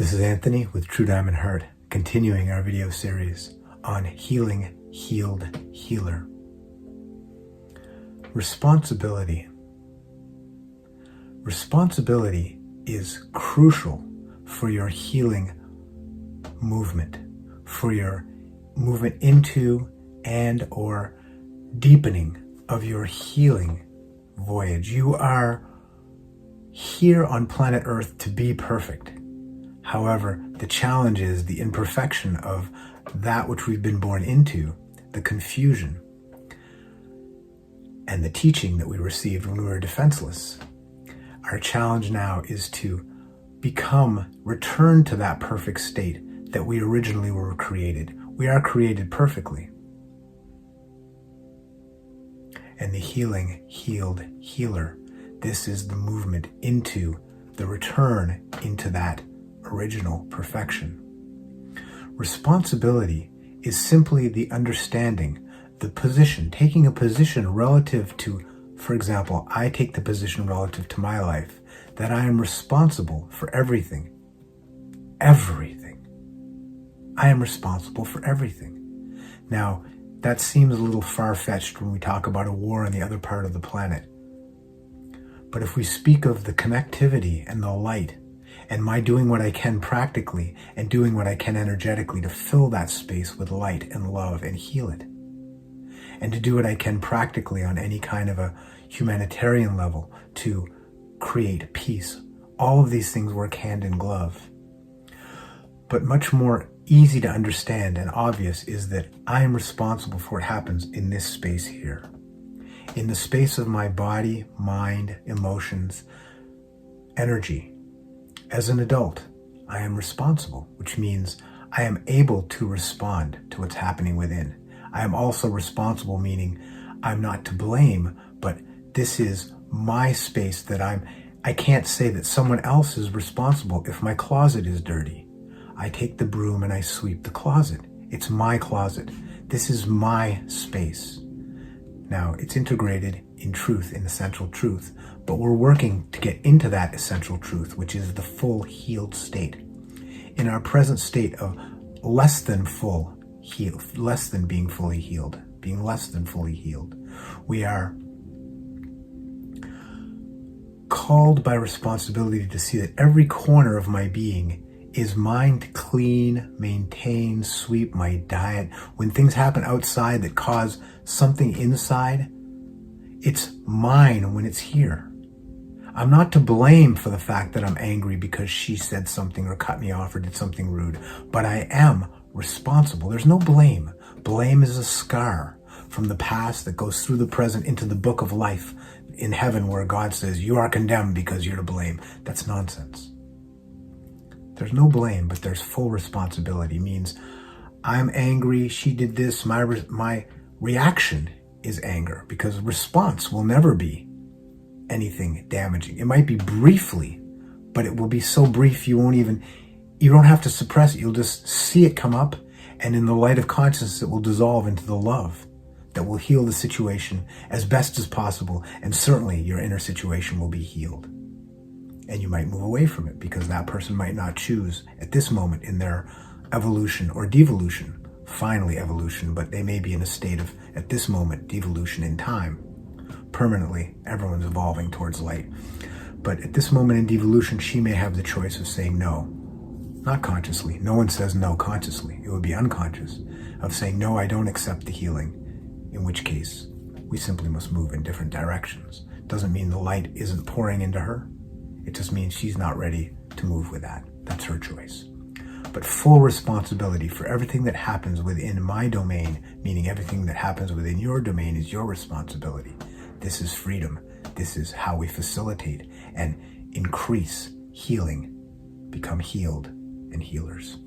This is Anthony with True Diamond Heart, continuing our video series on healing, healed, healer. Responsibility. Responsibility is crucial for your healing movement, for your movement into and or deepening of your healing voyage. You are here on planet Earth to be perfect. However, the challenge is the imperfection of that which we've been born into, the confusion, and the teaching that we received when we were defenseless. Our challenge now is to return to that perfect state that we originally were created. We are created perfectly. And the healing, healed, healer, this is the movement into the return into that original perfection. Responsibility is simply the understanding, the position, taking a position relative to, for example, I take the position relative to my life, that I am responsible for everything. Everything. I am responsible for everything. Now, that seems a little far-fetched when we talk about a war on the other part of the planet. But if we speak of the connectivity and the light, and my doing what I can practically and doing what I can energetically to fill that space with light and love and heal it, and to do what I can practically on any kind of a humanitarian level to create peace, all of these things work hand in glove. But much more easy to understand and obvious is that I am responsible for what happens in this space here. In the space of my body, mind, emotions, energy. As an adult, I am responsible, which means I am able to respond to what's happening within. I am also responsible, meaning I'm not to blame, but this is my space that I can't say that someone else is responsible if my closet is dirty. I take the broom and I sweep the closet. It's my closet. This is my space. Now, it's integrated in truth, in essential truth, but we're working to get into that essential truth, which is the full healed state. In our present state of less than full healed, less than being fully healed, being less than fully healed, we are called by responsibility to see that every corner of my being is mine to clean, maintain, sweep my diet. When things happen outside that cause something inside, it's mine when it's here. I'm not to blame for the fact that I'm angry because she said something or cut me off or did something rude, but I am responsible. There's no blame. Blame is a scar from the past that goes through the present into the book of life in heaven where God says, you are condemned because you're to blame. That's nonsense. There's no blame, but there's full responsibility. Means I'm angry, she did this, my reaction is anger, because response will never be anything damaging. It might be briefly, but it will be so brief you don't have to suppress it. You'll just see it come up, and in the light of consciousness, it will dissolve into the love that will heal the situation as best as possible, and certainly your inner situation will be healed. And you might move away from it because that person might not choose at this moment in their evolution or devolution, finally evolution, but they may be in a state of, at this moment, devolution in time. Permanently, everyone's evolving towards light. But at this moment in devolution, she may have the choice of saying no. Not consciously. No one says no consciously. It would be unconscious of saying, no, I don't accept the healing, in which case we simply must move in different directions. Doesn't mean the light isn't pouring into her. It just means she's not ready to move with that. That's her choice. But full responsibility for everything that happens within my domain, meaning everything that happens within your domain, is your responsibility. This is freedom. This is how we facilitate and increase healing, become healed and healers.